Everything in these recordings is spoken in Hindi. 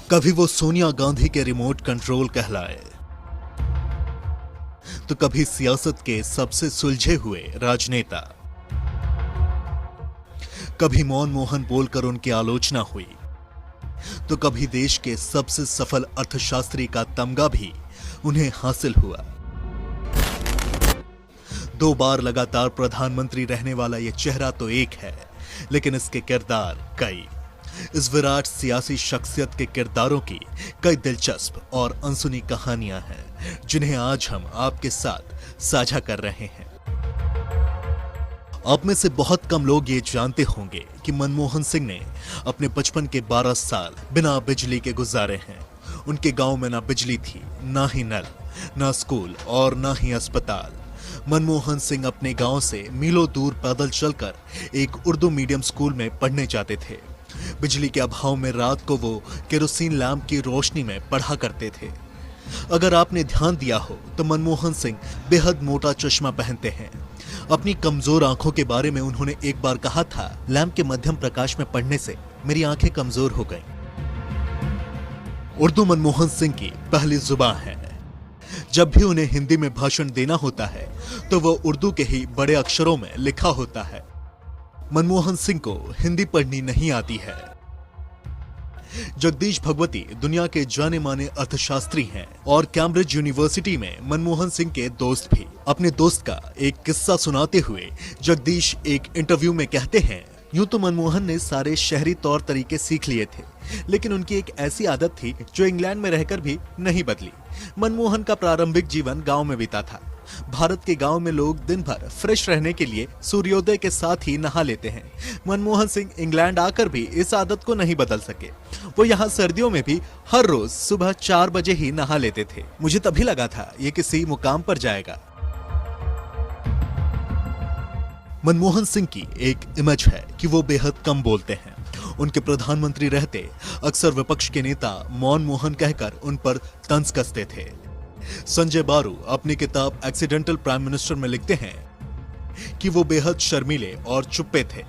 कभी वो सोनिया गांधी के रिमोट कंट्रोल कहलाए, तो कभी सियासत के सबसे सुलझे हुए राजनेता। कभी मनमोहन बोलकर उनकी आलोचना हुई, तो कभी देश के सबसे सफल अर्थशास्त्री का तमगा भी उन्हें हासिल हुआ। 2 बार लगातार प्रधानमंत्री रहने वाला यह चेहरा तो एक है, लेकिन इसके किरदार कई। इस विराट सियासी शख्सियत के किरदारों की कई दिलचस्प और अनसुनी कहानियां हैं, जिन्हें आज हम आपके साथ साझा कर रहे हैं। आप में से बहुत कम लोग ये जानते होंगे कि मनमोहन सिंह ने अपने बचपन के 12 साल बिना बिजली के गुजारे हैं। उनके गांव में ना बिजली थी, ना ही नल, ना स्कूल और ना ही अस्पताल। मनमोहन सिंह अपने गांव से मीलों दूर पैदल चलकर एक उर्दू मीडियम स्कूल में पढ़ने जाते थे। बिजली के अभाव में रात को वो केरोसिन लैंप की रोशनी में पढ़ा करते थे। अगर आपने ध्यान दिया हो तो मनमोहन सिंह बेहद मोटा चश्मा पहनते हैं। अपनी कमजोर आंखों के बारे में उन्होंने एक बार कहा था, लैंप के मध्यम प्रकाश में पढ़ने से मेरी आंखें कमजोर हो गईं। उर्दू मनमोहन सिंह की पहली जुबान है। जब भी उन्हें हिंदी में भाषण देना होता है तो वो उर्दू के ही बड़े अक्षरों में लिखा होता है। मनमोहन सिंह को हिंदी पढ़नी नहीं आती है। जगदीश भगवती दुनिया के जाने माने अर्थशास्त्री हैं और कैम्ब्रिज यूनिवर्सिटी में मनमोहन सिंह के दोस्त भी। अपने दोस्त का एक किस्सा सुनाते हुए जगदीश एक इंटरव्यू में कहते हैं, यूं तो मनमोहन ने सारे शहरी तौर तरीके सीख लिए थे, लेकिन उनकी एक ऐसी आदत थी जो इंग्लैंड में रहकर भी नहीं बदली। मनमोहन का प्रारंभिक जीवन गांव में बीता था। भारत के गांव में लोग दिन भर फ्रेश रहने के लिए सूर्योदय के साथ ही नहा लेते हैं। मनमोहन सिंह इंग्लैंड आकर भी इस आदत को नहीं बदल सके। वो यहाँ सर्दियों में भी हर रोज सुबह 4 बजे ही नहा लेते थे। मुझे तभी लगा था ये किसी मुकाम पर जाएगा। मनमोहन सिंह की एक इमेज है कि वो बेहद कम बोलते हैं। उनके प्रधानमंत्री रहते अक्सर विपक्ष के नेता मनमोहन कहकर उन पर तंज कसते थे। संजय बारू अपनी किताब एक्सीडेंटल प्राइम मिनिस्टर में लिखते हैं कि वो बेहद शर्मीले और चुप्पे थे।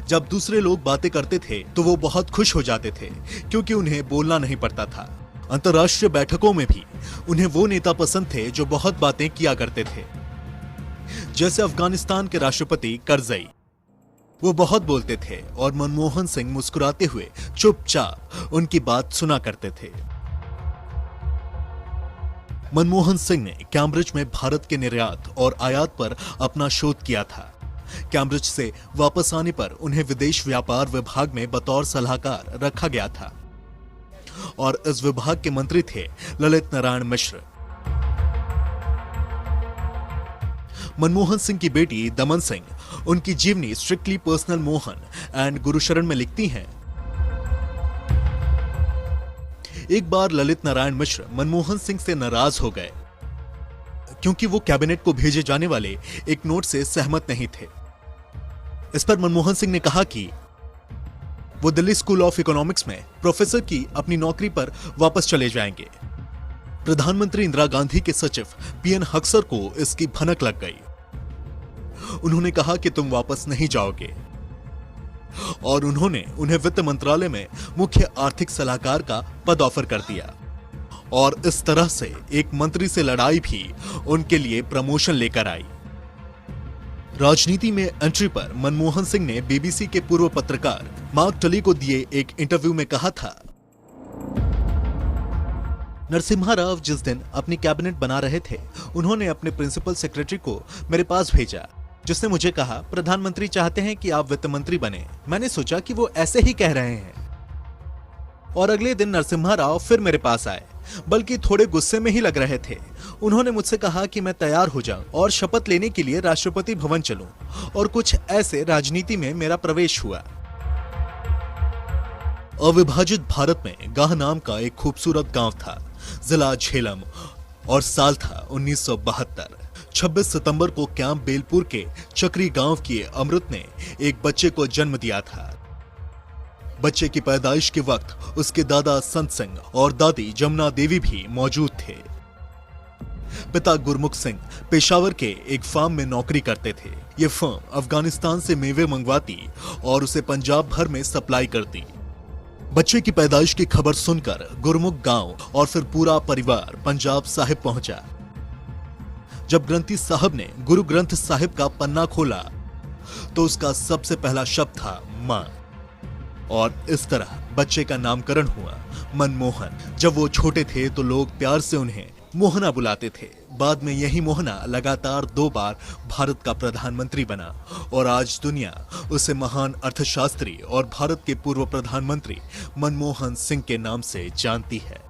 जब दूसरे लोग बातें करते थे तो वो बहुत खुश हो जाते थे, क्योंकि उन्हें बोलना नहीं पड़ता था। अंतर्राष्ट्रीय बैठकों में भी उन्हें वो नेता पसंद थे जो बहुत बातें किया करते थे, जैसे अफगानिस्तान के राष्ट्रपति करजई। वो बहुत बोलते थे और मनमोहन सिंह मुस्कुराते हुए चुपचाप उनकी बात सुना करते थे। मनमोहन सिंह ने कैम्ब्रिज में भारत के निर्यात और आयात पर अपना शोध किया था। कैम्ब्रिज से वापस आने पर उन्हें विदेश व्यापार विभाग में बतौर सलाहकार रखा गया था और इस विभाग के मंत्री थे ललित नारायण मिश्र। मनमोहन सिंह की बेटी दमन सिंह उनकी जीवनी strictly personal Mohan and Gursharan में लिखती हैं, एक बार ललित नारायण मिश्र मनमोहन सिंह से नाराज हो गए क्योंकि वो कैबिनेट को भेजे जाने वाले एक नोट से सहमत नहीं थे। इस पर मनमोहन सिंह ने कहा कि वो दिल्ली स्कूल ऑफ इकोनॉमिक्स में प्रोफेसर की अपनी नौकरी पर वापस चले जाएंगे। प्रधानमंत्री इंदिरा गांधी के सचिव पीएन हक्सर को इसकी भनक लग गई। उन्होंने कहा कि तुम वापस नहीं जाओगे और उन्होंने उन्हें वित्त मंत्रालय में मुख्य आर्थिक सलाहकार का पद ऑफर कर दिया और इस तरह से एक मंत्री से लड़ाई भी उनके लिए प्रमोशन लेकर आई। राजनीति में एंट्री पर मनमोहन सिंह ने बीबीसी के पूर्व पत्रकार मार्क टली को दिए एक इंटरव्यू में कहा था, नरसिम्हा राव जिस दिन अपनी कैबिनेट बना रहे थे, उन्होंने अपने प्रिंसिपल सेक्रेटरी को मेरे पास भेजा, जिसने मुझे कहा प्रधानमंत्री चाहते हैं कि आप वित्त मंत्री बने। मैंने सोचा कि वो ऐसे ही कह रहे हैं और अगले दिन नरसिम्हा राव फिर मेरे पास आए, बल्कि थोड़े गुस्से में ही लग रहे थे। उन्होंने मुझसे कहा कि मैं तैयार हो जाऊं और शपथ लेने के लिए राष्ट्रपति भवन चलूं, और कुछ ऐसे राजनीति में मेरा प्रवेश हुआ। अविभाजित भारत में गाह नाम का एक खूबसूरत गांव था। जिला झेलम और साल था 1972। 26 सितंबर को कैंप बेलपुर के चक्री गांव के अमृत ने एक बच्चे को जन्म दिया था। बच्चे की पैदाइश के वक्त उसके दादा संत सिंह और दादी जमुना देवी भी मौजूद थे। पिता गुरमुख सिंह पेशावर के एक फार्म में नौकरी करते थे। ये फर्म अफगानिस्तान से मेवे मंगवाती और उसे पंजाब भर में सप्लाई करती। बच्चे की पैदाइश की खबर सुनकर गुरमुख गांव और फिर पूरा परिवार पंजाब साहिब पहुंचा। जब ग्रंथी साहब ने गुरु ग्रंथ साहिब का पन्ना खोला तो उसका सबसे पहला शब्द था मां, और इस तरह बच्चे का नामकरण हुआ मनमोहन। जब वो छोटे थे तो लोग प्यार से उन्हें मोहना बुलाते थे। बाद में यही मोहना लगातार 2 बार भारत का प्रधानमंत्री बना और आज दुनिया उसे महान अर्थशास्त्री और भारत के पूर्व प्रधानमंत्री मनमोहन सिंह के नाम से जानती है।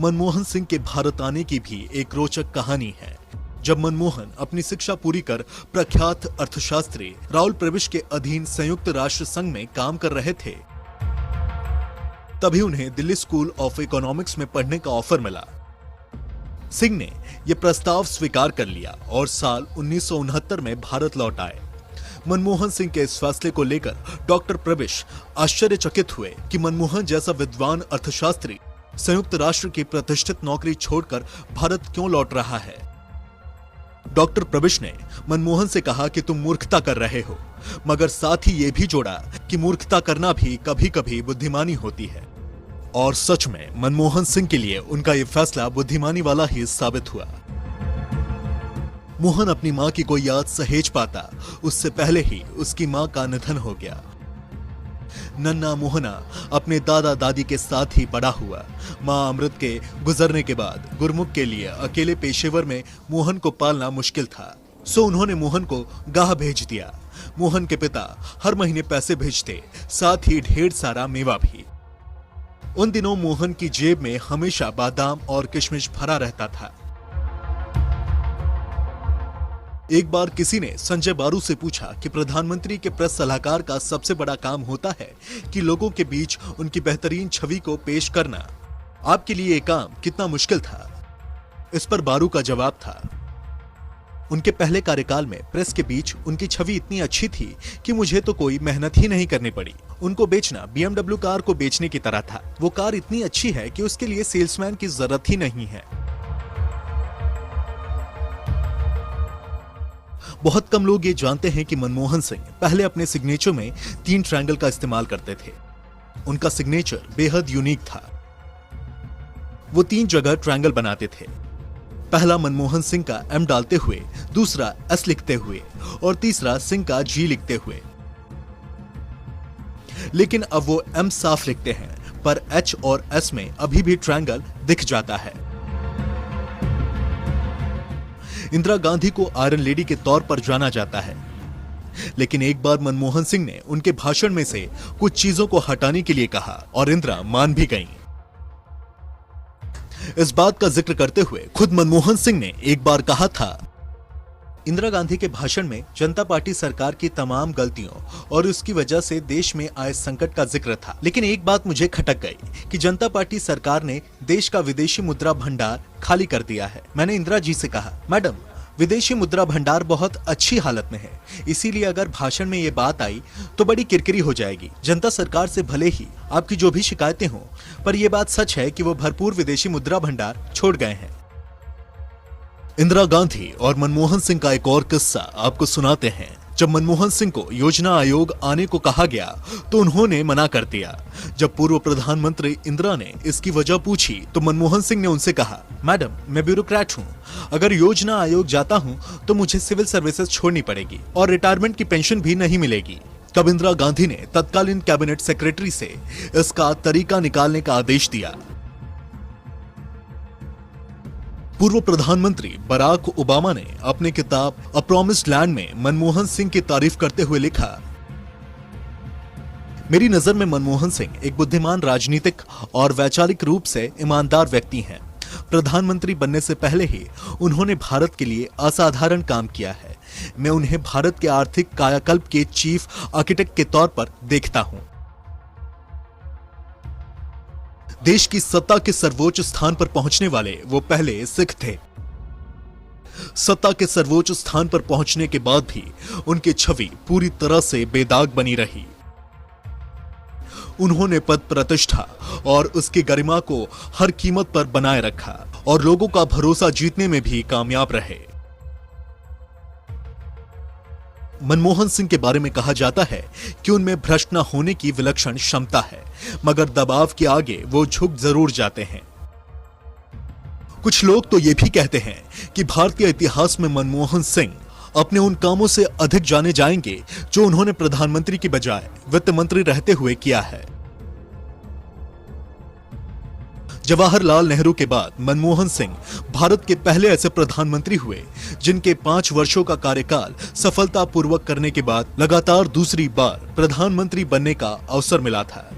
मनमोहन सिंह के भारत आने की भी एक रोचक कहानी है। जब मनमोहन अपनी शिक्षा पूरी कर प्रख्यात अर्थशास्त्री राहुल प्रविश के अधीन संयुक्त राष्ट्र संघ में काम कर रहे थे, तभी उन्हें दिल्ली स्कूल ऑफ इकोनॉमिक्स में पढ़ने का ऑफर मिला। सिंह ने यह प्रस्ताव स्वीकार कर लिया और साल 1969 में भारत लौट आए। मनमोहन सिंह के इस फैसले को लेकर डॉक्टर प्रविश आश्चर्यचकित हुए कि मनमोहन जैसा विद्वान अर्थशास्त्री संयुक्त राष्ट्र की प्रतिष्ठित नौकरी छोड़कर भारत क्यों लौट रहा है। डॉक्टर प्रविश ने मनमोहन से कहा कि तुम मूर्खता कर रहे हो, मगर साथ ही ये भी जोड़ा कि मूर्खता करना भी कभी कभी बुद्धिमानी होती है। और सच में मनमोहन सिंह के लिए उनका यह फैसला बुद्धिमानी वाला ही साबित हुआ। मोहन अपनी मां की कोई याद सहेज पाता उससे पहले ही उसकी मां का निधन हो गया। नन्ना मोहना अपने दादा दादी के साथ ही बड़ा हुआ। मां अमृत के गुजरने के बाद गुरमुख के लिए अकेले पेशेवर में मोहन को पालना मुश्किल था, सो उन्होंने मोहन को गाह भेज दिया। मोहन के पिता हर महीने पैसे भेजते, साथ ही ढेर सारा मेवा भी। उन दिनों मोहन की जेब में हमेशा बादाम और किशमिश भरा रहता था। एक बार किसी ने संजय बारू से पूछा कि प्रधानमंत्री के प्रेस सलाहकार का सबसे बड़ा काम होता है कि लोगों के बीच उनकी बेहतरीन छवि को पेश करना। आपके लिए ये काम कितना मुश्किल था? इस पर बारू का जवाब था, उनके पहले कार्यकाल में प्रेस के बीच उनकी छवि इतनी अच्छी थी कि मुझे तो कोई मेहनत ही नहीं करनी पड़ी। उनको बेचना BMW कार को बेचने की तरह था। वो कार इतनी अच्छी है कि उसके लिए सेल्समैन की जरूरत ही नहीं है। बहुत कम लोग ये जानते हैं कि मनमोहन सिंह पहले अपने सिग्नेचर में 3 ट्रायंगल का इस्तेमाल करते थे। उनका सिग्नेचर बेहद यूनिक था। वो 3 जगह ट्रायंगल बनाते थे। पहला मनमोहन सिंह का M डालते हुए, दूसरा S लिखते हुए और तीसरा सिंह का G लिखते हुए। लेकिन अब वो M साफ लिखते हैं, पर H और S में अभी भी ट्रायंगल दिख जाता है। इंदिरा गांधी को आयरन लेडी के तौर पर जाना जाता है, लेकिन एक बार मनमोहन सिंह ने उनके भाषण में से कुछ चीजों को हटाने के लिए कहा और इंदिरा मान भी गईं। इस बात का जिक्र करते हुए खुद मनमोहन सिंह ने एक बार कहा था, इंदिरा गांधी के भाषण में जनता पार्टी सरकार की तमाम गलतियों और उसकी वजह से देश में आए संकट का जिक्र था, लेकिन एक बात मुझे खटक गई कि जनता पार्टी सरकार ने देश का विदेशी मुद्रा भंडार खाली कर दिया है। मैंने इंदिरा जी से कहा, मैडम विदेशी मुद्रा भंडार बहुत अच्छी हालत में है, इसीलिए अगर भाषण में ये बात आई तो बड़ी किरकिरी हो जाएगी। जनता सरकार से भले ही आपकी जो भी शिकायतें हों, पर यह बात सच है कि वो भरपूर विदेशी मुद्रा भंडार छोड़ गए हैं। इंदिरा गांधी और मनमोहन सिंह का एक और किस्सा आपको सुनाते हैं। जब मनमोहन सिंह को योजना आयोग आने को कहा गया तो उन्होंने मना कर दिया। जब पूर्व प्रधानमंत्री इंदिरा ने इसकी वजह पूछी तो मनमोहन सिंह ने उनसे कहा, मैडम मैं ब्यूरोक्रेट हूँ, अगर योजना आयोग जाता हूँ तो मुझे सिविल सर्विसेज छोड़नी पड़ेगी और रिटायरमेंट की पेंशन भी नहीं मिलेगी। तब इंदिरा गांधी ने तत्कालीन कैबिनेट सेक्रेटरी से इसका तरीका निकालने का आदेश दिया। पूर्व प्रधानमंत्री बराक ओबामा ने अपनी किताब अ प्रॉमिस्ड लैंड में मनमोहन सिंह की तारीफ करते हुए लिखा, मेरी नजर में मनमोहन सिंह एक बुद्धिमान राजनीतिक और वैचारिक रूप से ईमानदार व्यक्ति हैं। प्रधानमंत्री बनने से पहले ही उन्होंने भारत के लिए असाधारण काम किया है। मैं उन्हें भारत के आर्थिक कायाकल्प के चीफ आर्किटेक्ट के तौर पर देखता हूं। देश की सत्ता के सर्वोच्च स्थान पर पहुंचने वाले वो पहले सिख थे। सत्ता के सर्वोच्च स्थान पर पहुंचने के बाद भी उनकी छवि पूरी तरह से बेदाग बनी रही। उन्होंने पद प्रतिष्ठा और उसकी गरिमा को हर कीमत पर बनाए रखा और लोगों का भरोसा जीतने में भी कामयाब रहे। मनमोहन सिंह के बारे में कहा जाता है कि उनमें भ्रष्ट न होने की विलक्षण क्षमता है, मगर दबाव के आगे वो झुक जरूर जाते हैं। कुछ लोग तो ये भी कहते हैं कि भारतीय इतिहास में मनमोहन सिंह अपने उन कामों से अधिक जाने जाएंगे जो उन्होंने प्रधानमंत्री की बजाय वित्त मंत्री रहते हुए किया है। जवाहरलाल नेहरू के बाद मनमोहन सिंह भारत के पहले ऐसे प्रधानमंत्री हुए जिनके 5 वर्षों का कार्यकाल सफलतापूर्वक करने के बाद लगातार दूसरी बार प्रधानमंत्री बनने का अवसर मिला था।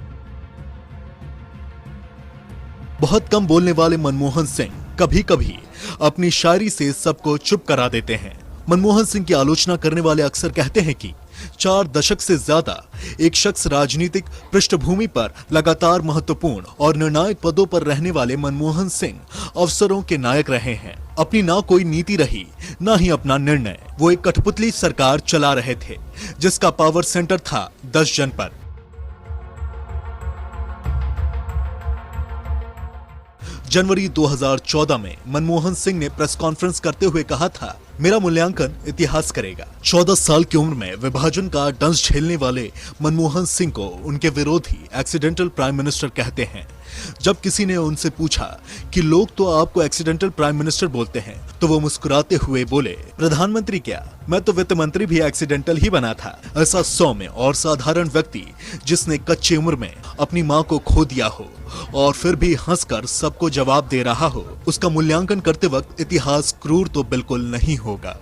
बहुत कम बोलने वाले मनमोहन सिंह कभी कभी अपनी शायरी से सबको चुप करा देते हैं। मनमोहन सिंह की आलोचना करने वाले अक्सर कहते हैं कि 4 दशक से ज्यादा एक शख्स राजनीतिक पृष्ठभूमि पर लगातार महत्वपूर्ण और निर्णायक पदों पर रहने वाले मनमोहन सिंह अवसरों के नायक रहे हैं। अपनी ना कोई नीति रही, ना ही अपना निर्णय। वो एक कठपुतली सरकार चला रहे थे जिसका पावर सेंटर था 10 जनपद। जनवरी 2014 में मनमोहन सिंह ने प्रेस कॉन्फ्रेंस करते हुए कहा था, मेरा मूल्यांकन इतिहास करेगा। 14 साल की उम्र में विभाजन का दंश झेलने वाले मनमोहन सिंह को उनके विरोधी एक्सीडेंटल प्राइम मिनिस्टर कहते हैं। जब किसी ने उनसे पूछा कि लोग तो आपको एक्सीडेंटल प्राइम मिनिस्टर बोलते हैं, तो वो मुस्कुराते हुए बोले, प्रधानमंत्री क्या, मैं तो वित्त मंत्री भी एक्सीडेंटल ही बना था। ऐसा सौम्य और साधारण व्यक्ति जिसने कच्ची उम्र में अपनी माँ को खो दिया हो और फिर भी हंसकर सबको जवाब दे रहा हो, उसका मूल्यांकन करते वक्त इतिहास क्रूर तो बिल्कुल नहीं होगा।